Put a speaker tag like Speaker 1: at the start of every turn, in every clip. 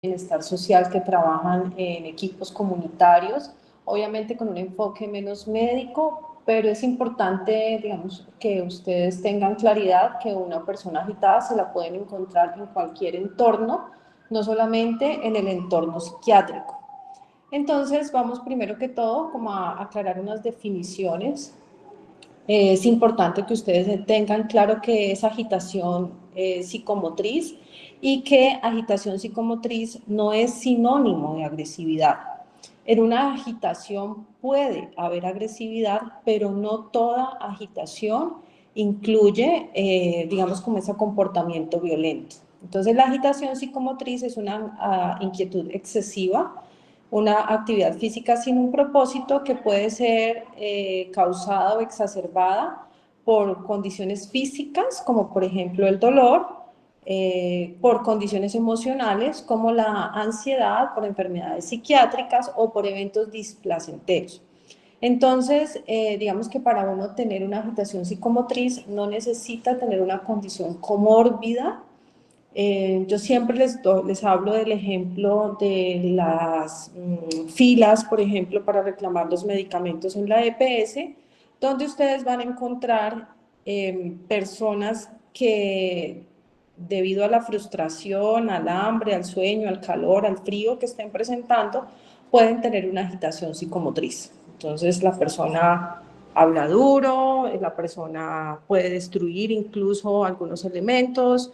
Speaker 1: bienestar social que trabajan en equipos comunitarios, obviamente con un enfoque menos médico, pero es importante, digamos, que ustedes tengan claridad que una persona agitada se la pueden encontrar en cualquier entorno, no solamente en el entorno psiquiátrico. Entonces, vamos primero que todo como a aclarar unas definiciones. Es importante que ustedes tengan claro que es agitación psicomotriz y que agitación psicomotriz no es sinónimo de agresividad. En una agitación puede haber agresividad, pero no toda agitación incluye, digamos, como ese comportamiento violento. Entonces, la agitación psicomotriz es una inquietud excesiva, una actividad física sin un propósito que puede ser causada o exacerbada por condiciones físicas, como por ejemplo el dolor, por condiciones emocionales como la ansiedad, por enfermedades psiquiátricas o por eventos displacenteros. Entonces, digamos que para uno tener una agitación psicomotriz no necesita tener una condición comórbida. Yo siempre les hablo del ejemplo de las filas, por ejemplo, para reclamar los medicamentos en la EPS, donde ustedes van a encontrar personas que debido a la frustración, al hambre, al sueño, al calor, al frío que estén presentando, pueden tener una agitación psicomotriz. Entonces la persona habla duro, la persona puede destruir incluso algunos elementos,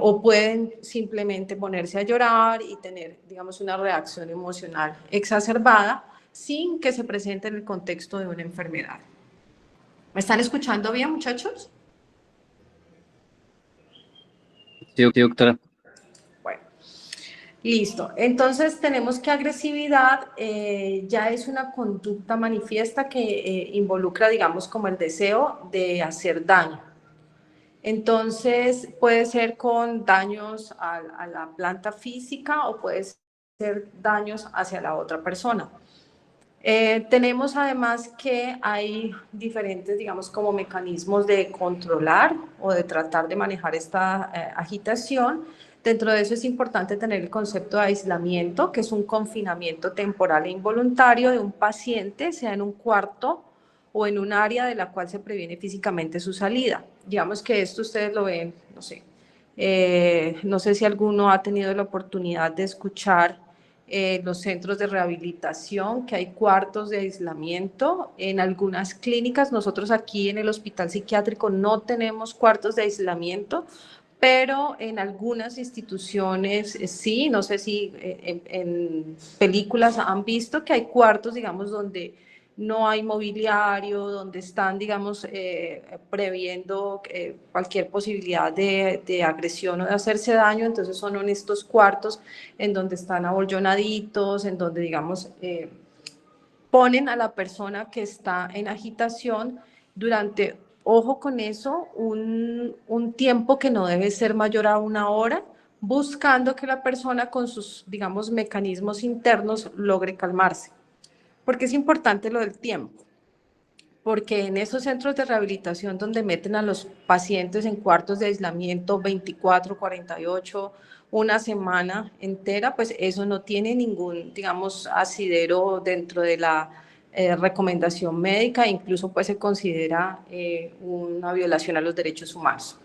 Speaker 1: o pueden simplemente ponerse a llorar y tener, digamos, una reacción emocional exacerbada sin que se presente en el contexto de una enfermedad. ¿Me están escuchando bien, muchachos?
Speaker 2: Sí, doctora.
Speaker 1: Bueno, listo. Entonces tenemos que agresividad ya es una conducta manifiesta que involucra, digamos, como el deseo de hacer daño. Entonces puede ser con daños a la planta física o puede ser daños hacia la otra persona. Tenemos además que hay diferentes, digamos, como mecanismos de controlar o de tratar de manejar esta agitación. Dentro de eso es importante tener el concepto de aislamiento, que es un confinamiento temporal e involuntario de un paciente, sea en un cuarto o en un área de la cual se previene físicamente su salida. Digamos que esto ustedes lo ven, no sé, no sé si alguno ha tenido la oportunidad de escuchar los centros de rehabilitación, que hay cuartos de aislamiento. En algunas clínicas, nosotros aquí en el hospital psiquiátrico no tenemos cuartos de aislamiento, pero en algunas instituciones sí, no sé si en películas han visto que hay cuartos, digamos, donde no hay mobiliario, donde están, digamos, previendo cualquier posibilidad de agresión o de hacerse daño. Entonces son en estos cuartos en donde están abollonaditos, en donde, digamos, ponen a la persona que está en agitación durante, ojo con eso, un tiempo que no debe ser mayor a 1 hora, buscando que la persona con sus, digamos, mecanismos internos logre calmarse. Porque es importante lo del tiempo, porque en esos centros de rehabilitación donde meten a los pacientes en cuartos de aislamiento 24, 48, una semana entera, pues eso no tiene ningún, digamos, asidero dentro de la recomendación médica, incluso pues se considera una violación a los derechos humanos.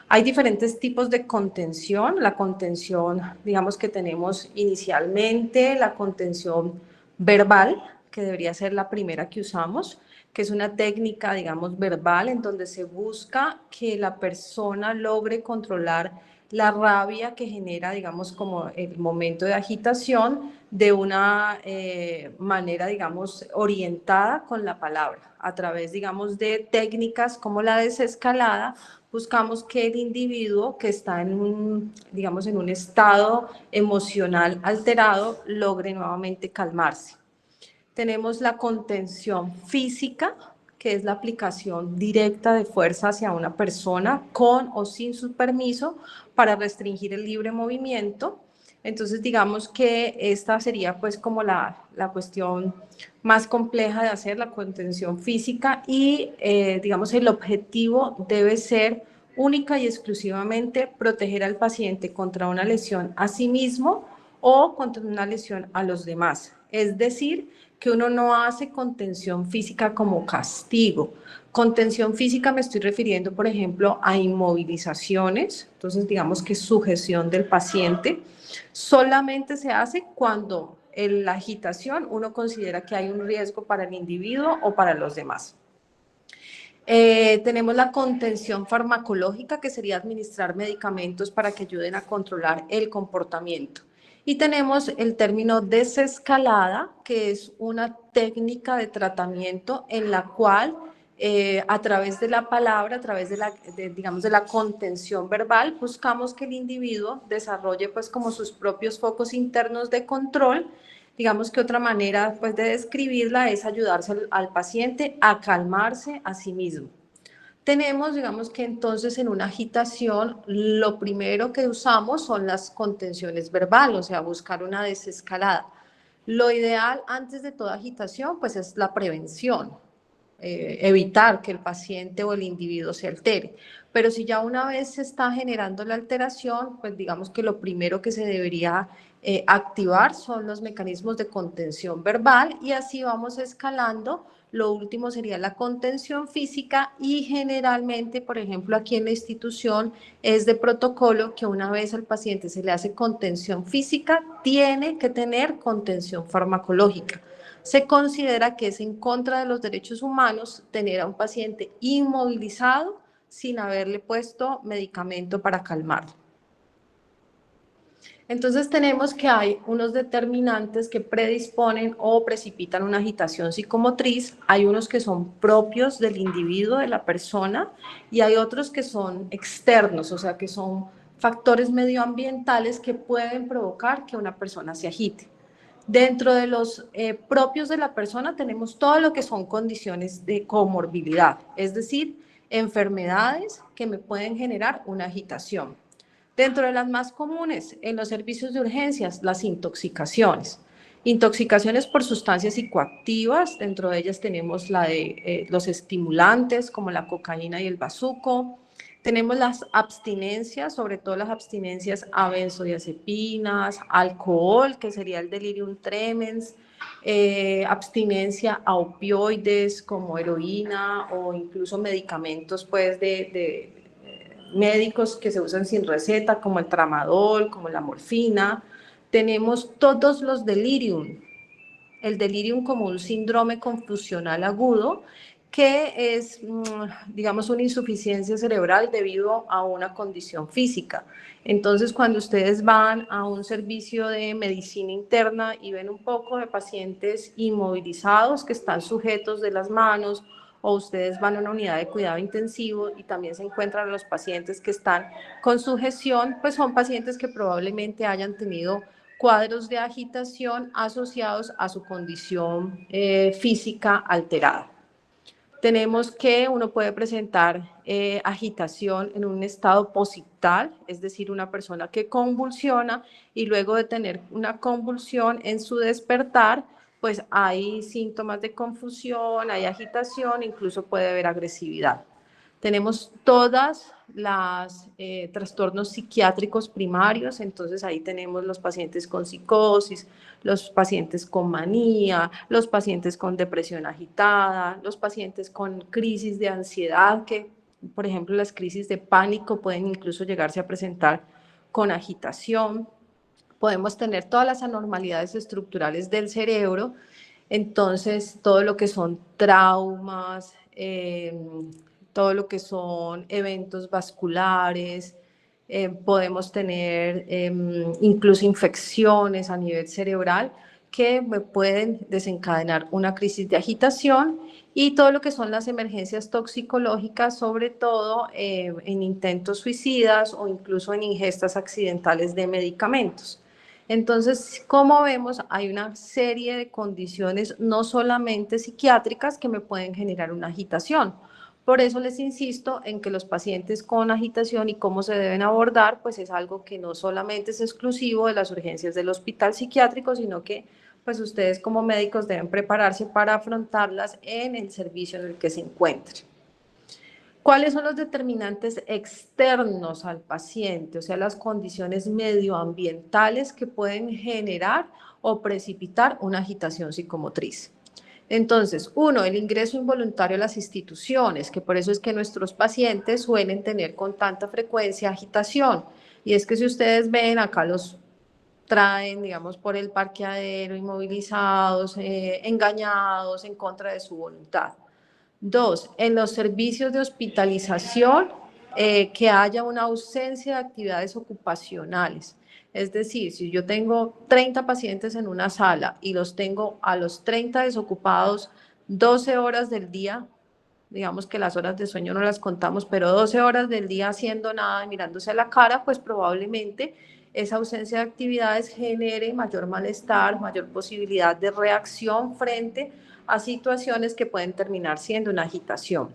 Speaker 1: Hay diferentes tipos de contención. La contención, digamos que tenemos inicialmente la contención verbal, que debería ser la primera que usamos, que es una técnica, digamos, verbal en donde se busca que la persona logre controlar la rabia que genera, digamos, como el momento de agitación de una manera, digamos, orientada con la palabra, a través, digamos, de técnicas como la desescalada. Buscamos que el individuo que está en un, digamos, en un estado emocional alterado logre nuevamente calmarse. Tenemos la contención física, que es la aplicación directa de fuerza hacia una persona con o sin su permiso para restringir el libre movimiento. Entonces, digamos que esta sería pues como la cuestión más compleja de hacer, la contención física, y digamos el objetivo debe ser única y exclusivamente proteger al paciente contra una lesión a sí mismo o contra una lesión a los demás. Es decir, que uno no hace contención física como castigo. Contención física me estoy refiriendo, por ejemplo, a inmovilizaciones, entonces digamos que sujeción del paciente. Solamente se hace cuando en la agitación uno considera que hay un riesgo para el individuo o para los demás. Tenemos la contención farmacológica, que sería administrar medicamentos para que ayuden a controlar el comportamiento. Y tenemos el término desescalada, que es una técnica de tratamiento en la cual a través de la palabra, a través digamos, de la contención verbal, buscamos que el individuo desarrolle pues como sus propios focos internos de control. Digamos que otra manera pues, de describirla es ayudarse al paciente a calmarse a sí mismo. Tenemos, digamos que entonces en una agitación, lo primero que usamos son las contenciones verbales, o sea, buscar una desescalada. Lo ideal antes de toda agitación, pues es la prevención, evitar que el paciente o el individuo se altere. Pero si ya una vez se está generando la alteración, pues digamos que lo primero que se debería activar son los mecanismos de contención verbal y así vamos escalando. Lo último sería la contención física y generalmente, por ejemplo, aquí en la institución es de protocolo que una vez al paciente se le hace contención física, tiene que tener contención farmacológica. Se considera que es en contra de los derechos humanos tener a un paciente inmovilizado sin haberle puesto medicamento para calmarlo. Entonces tenemos que hay unos determinantes que predisponen o precipitan una agitación psicomotriz, hay unos que son propios del individuo, de la persona, y hay otros que son externos, o sea, que son factores medioambientales que pueden provocar que una persona se agite. Dentro de los propios de la persona tenemos todo lo que son condiciones de comorbilidad, es decir, enfermedades que me pueden generar una agitación. Dentro de las más comunes en los servicios de urgencias, las intoxicaciones. Intoxicaciones por sustancias psicoactivas, dentro de ellas tenemos la de los estimulantes como la cocaína y el bazuco. Tenemos las abstinencias, sobre todo las abstinencias a benzodiazepinas, alcohol, que sería el delirium tremens, abstinencia a opioides como heroína o incluso medicamentos pues médicos que se usan sin receta, como el tramadol, como la morfina. Tenemos todos los delirium, el delirium como un síndrome confusional agudo, que es, digamos, una insuficiencia cerebral debido a una condición física. Entonces, cuando ustedes van a un servicio de medicina interna y ven un poco de pacientes inmovilizados que están sujetos de las manos, o ustedes van a una unidad de cuidado intensivo y también se encuentran a los pacientes que están con sujeción, pues son pacientes que probablemente hayan tenido cuadros de agitación asociados a su condición física alterada. Tenemos que uno puede presentar agitación en un estado posictal, es decir, una persona que convulsiona y luego de tener una convulsión en su despertar, pues hay síntomas de confusión, hay agitación, incluso puede haber agresividad. Tenemos todas las trastornos psiquiátricos primarios, entonces ahí tenemos los pacientes con psicosis, los pacientes con manía, los pacientes con depresión agitada, los pacientes con crisis de ansiedad, que por ejemplo las crisis de pánico pueden incluso llegarse a presentar con agitación. Podemos tener todas las anormalidades estructurales del cerebro, entonces todo lo que son traumas, todo lo que son eventos vasculares, podemos tener incluso infecciones a nivel cerebral que me pueden desencadenar una crisis de agitación y todo lo que son las emergencias toxicológicas, sobre todo en intentos suicidas o incluso en ingestas accidentales de medicamentos. Entonces, como vemos, hay una serie de condiciones no solamente psiquiátricas que me pueden generar una agitación. Por eso les insisto en que los pacientes con agitación y cómo se deben abordar, pues es algo que no solamente es exclusivo de las urgencias del hospital psiquiátrico, sino que pues ustedes como médicos deben prepararse para afrontarlas en el servicio en el que se encuentren. ¿Cuáles son los determinantes externos al paciente? O sea, las condiciones medioambientales que pueden generar o precipitar una agitación psicomotriz. Entonces, uno, el ingreso involuntario a las instituciones, que por eso es que nuestros pacientes suelen tener con tanta frecuencia agitación. Y es que si ustedes ven, acá los traen, digamos, por el parqueadero, inmovilizados, engañados, en contra de su voluntad. Dos, en los servicios de hospitalización, que haya una ausencia de actividades ocupacionales. Es decir, si yo tengo 30 pacientes en una sala y los tengo a los 30 desocupados 12 horas del día, digamos que las horas de sueño no las contamos, pero 12 horas del día haciendo nada, mirándose a la cara, pues probablemente esa ausencia de actividades genere mayor malestar, mayor posibilidad de reacción frente a situaciones que pueden terminar siendo una agitación.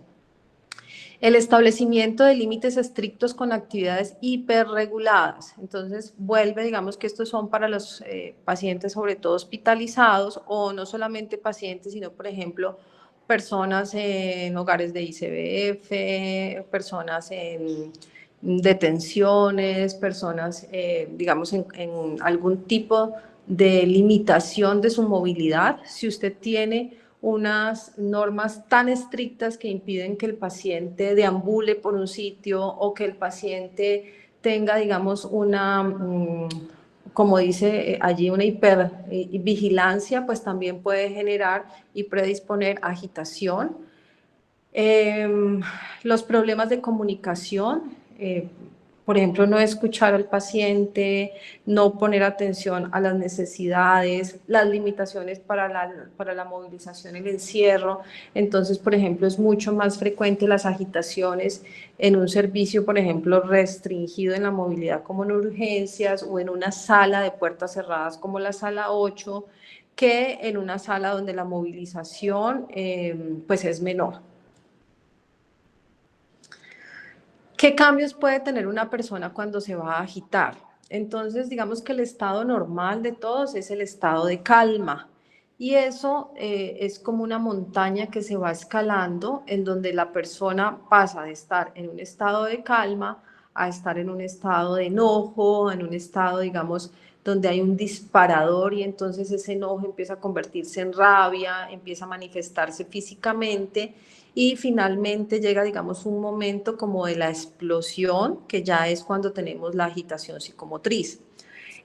Speaker 1: El establecimiento de límites estrictos con actividades hiperreguladas. Entonces, vuelve, digamos que estos son para los pacientes, sobre todo hospitalizados, o no solamente pacientes, sino, por ejemplo, personas en hogares de ICBF, personas en detenciones, personas, digamos, en algún tipo de limitación de su movilidad. Si usted tiene unas normas tan estrictas que impiden que el paciente deambule por un sitio o que el paciente tenga, digamos, como dice allí, una hipervigilancia, pues también puede generar y predisponer agitación. Los problemas de comunicación, por ejemplo, no escuchar al paciente, no poner atención a las necesidades, las limitaciones para la movilización, el encierro. Entonces, por ejemplo, es mucho más frecuente las agitaciones en un servicio, por ejemplo, restringido en la movilidad como en urgencias o en una sala de puertas cerradas como la sala 8, que en una sala donde la movilización pues es menor. ¿Qué cambios puede tener una persona cuando se va a agitar? Entonces, digamos que el estado normal de todos es el estado de calma. Y eso es como una montaña que se va escalando, en donde la persona pasa de estar en un estado de calma a estar en un estado de enojo, en un estado, digamos, donde hay un disparador y entonces ese enojo empieza a convertirse en rabia, empieza a manifestarse físicamente y finalmente llega, digamos, un momento como de la explosión, que ya es cuando tenemos la agitación psicomotriz.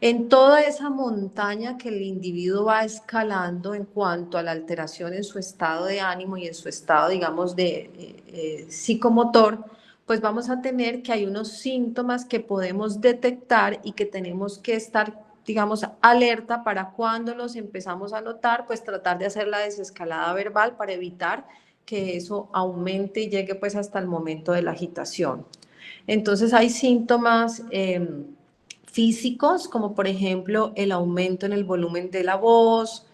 Speaker 1: En toda esa montaña que el individuo va escalando en cuanto a la alteración en su estado de ánimo y en su estado, digamos, de psicomotor, pues vamos a tener que hay unos síntomas que podemos detectar y que tenemos que estar, digamos, alerta para cuando los empezamos a notar, pues tratar de hacer la desescalada verbal para evitar que eso aumente y llegue pues hasta el momento de la agitación. Entonces hay síntomas físicos, como por ejemplo el aumento en el volumen de la voz,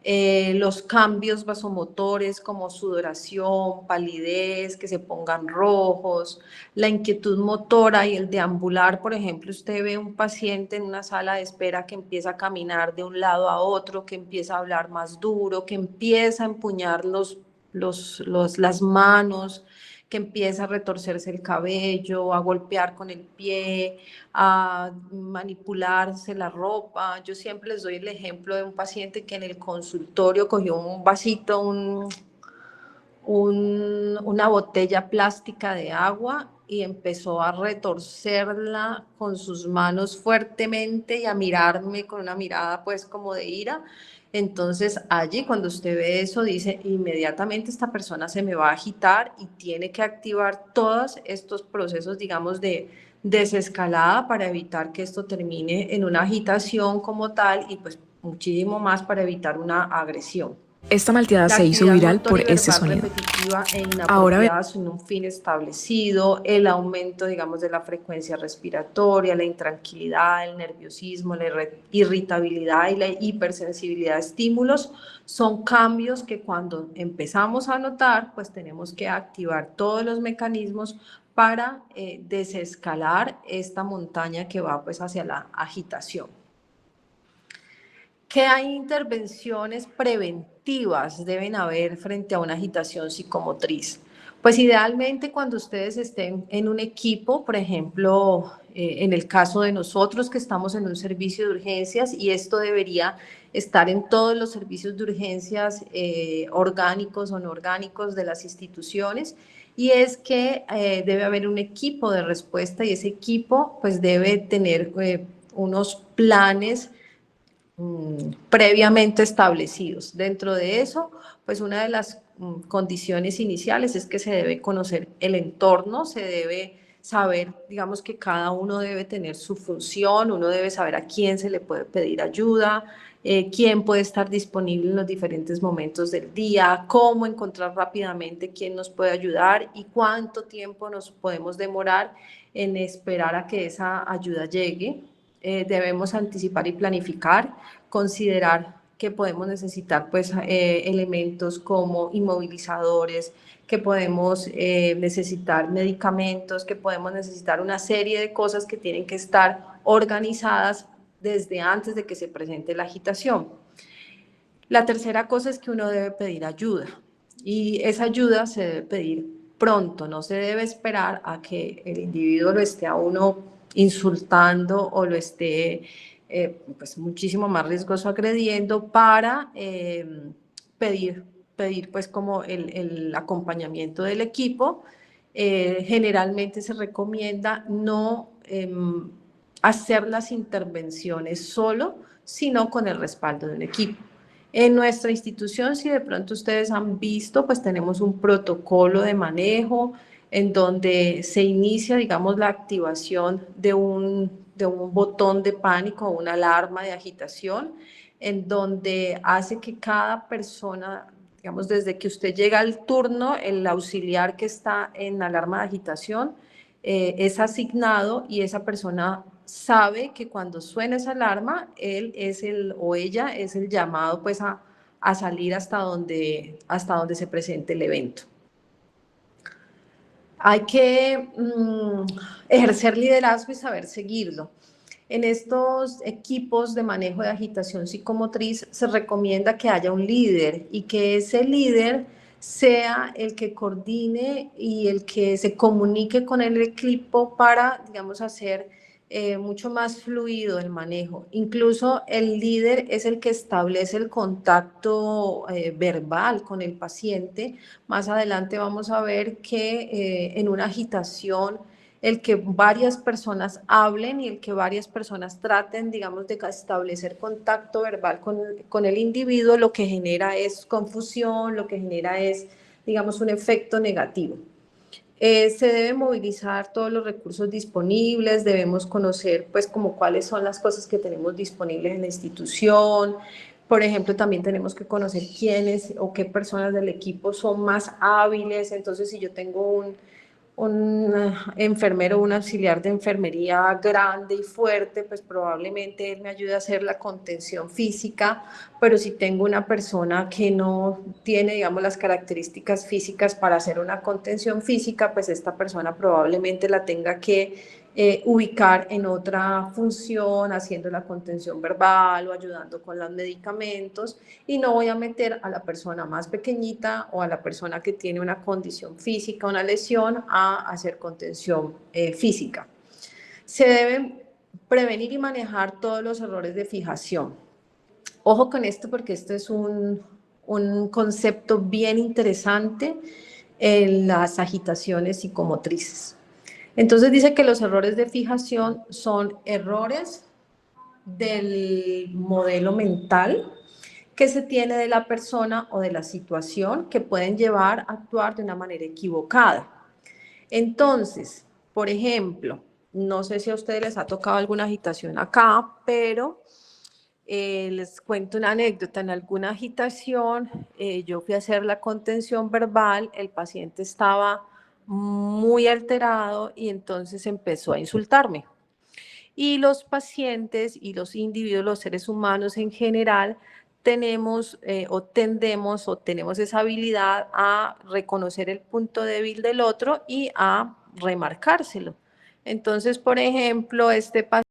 Speaker 1: los cambios vasomotores como sudoración, palidez, que se pongan rojos, la inquietud motora y el deambular. Por ejemplo, usted ve un paciente en una sala de espera que empieza a caminar de un lado a otro, que empieza a hablar más duro, que empieza a empuñar las manos, que empieza a retorcerse el cabello, a golpear con el pie, a manipularse la ropa. Yo siempre les doy el ejemplo de un paciente que en el consultorio cogió un vasito, una botella plástica de agua y empezó a retorcerla con sus manos fuertemente y a mirarme con una mirada pues como de ira. Entonces allí cuando usted ve eso dice inmediatamente esta persona se me va a agitar y tiene que activar todos estos procesos, digamos, de desescalada para evitar que esto termine en una agitación como tal y pues muchísimo más para evitar una agresión.
Speaker 3: Esta malteada
Speaker 1: La
Speaker 3: se hizo
Speaker 1: actividad
Speaker 3: viral
Speaker 1: motora
Speaker 3: por
Speaker 1: y
Speaker 3: este
Speaker 1: verbal
Speaker 3: sonido.
Speaker 1: repetitiva e
Speaker 3: Ahora
Speaker 1: inapropiada sin un fin establecido, el aumento, digamos, de la frecuencia respiratoria, la intranquilidad, el nerviosismo, la irritabilidad y la hipersensibilidad a estímulos son cambios que cuando empezamos a notar, pues tenemos que activar todos los mecanismos para desescalar esta montaña que va pues hacia la agitación. ¿Qué hay intervenciones preventivas deben haber frente a una agitación psicomotriz? Pues idealmente cuando ustedes estén en un equipo, por ejemplo, en el caso de nosotros que estamos en un servicio de urgencias, y esto debería estar en todos los servicios de urgencias orgánicos o no orgánicos de las instituciones, y es que debe haber un equipo de respuesta y ese equipo pues debe tener unos planes previamente establecidos. Dentro de eso, pues una de las condiciones iniciales es que se debe conocer el entorno, se debe saber, digamos que cada uno debe tener su función, uno debe saber a quién se le puede pedir ayuda, quién puede estar disponible en los diferentes momentos del día, cómo encontrar rápidamente quién nos puede ayudar y cuánto tiempo nos podemos demorar en esperar a que esa ayuda llegue. Debemos anticipar y planificar, considerar que podemos necesitar pues, elementos como inmovilizadores, que podemos necesitar medicamentos, que podemos necesitar una serie de cosas que tienen que estar organizadas desde antes de que se presente la agitación. La tercera cosa es que uno debe pedir ayuda y esa ayuda se debe pedir pronto, no se debe esperar a que el individuo lo esté a uno insultando o lo esté pues muchísimo más riesgoso agrediendo para pedir pues como el acompañamiento del equipo. Generalmente se recomienda no hacer las intervenciones solo, sino con el respaldo de un equipo. En nuestra institución, si de pronto ustedes han visto, pues tenemos un protocolo de manejo en donde se inicia, digamos, la activación de un botón de pánico o una alarma de agitación, en donde hace que cada persona, digamos, desde que usted llega al turno, el auxiliar que está en alarma de agitación es asignado y esa persona sabe que cuando suena esa alarma, él es o ella es el llamado pues a salir hasta donde se presente el evento. Hay que ejercer liderazgo y saber seguirlo. En estos equipos de manejo de agitación psicomotriz se recomienda que haya un líder y que ese líder sea el que coordine y el que se comunique con el equipo para, digamos, hacer mucho más fluido el manejo. Incluso el líder es el que establece el contacto verbal con el paciente. Más adelante vamos a ver que en una agitación el que varias personas hablen y el que varias personas traten, digamos, de establecer contacto verbal con el individuo, lo que genera es confusión, lo que genera es, digamos, un efecto negativo. Se debe movilizar todos los recursos disponibles, debemos conocer pues como cuáles son las cosas que tenemos disponibles en la institución. Por ejemplo, también tenemos que conocer quiénes o qué personas del equipo son más hábiles. Entonces, si yo tengo un enfermero, un auxiliar de enfermería grande y fuerte, pues probablemente él me ayude a hacer la contención física, pero si tengo una persona que no tiene, digamos, las características físicas para hacer una contención física, pues esta persona probablemente la tenga que ubicar en otra función, haciendo la contención verbal o ayudando con los medicamentos, y no voy a meter a la persona más pequeñita o a la persona que tiene una condición física, una lesión, a hacer contención física. Se deben prevenir y manejar todos los errores de fijación. Ojo con esto porque esto es un concepto bien interesante en las agitaciones psicomotrices. Entonces dice que los errores de fijación son errores del modelo mental que se tiene de la persona o de la situación que pueden llevar a actuar de una manera equivocada. Entonces, por ejemplo, no sé si a ustedes les ha tocado alguna agitación acá, pero les cuento una anécdota. En alguna agitación, yo fui a hacer la contención verbal, el paciente estaba muy alterado y entonces empezó a insultarme. Y los pacientes y los individuos, los seres humanos en general, tenemos o tendemos o tenemos esa habilidad a reconocer el punto débil del otro y a remarcárselo. Entonces, por ejemplo, este paciente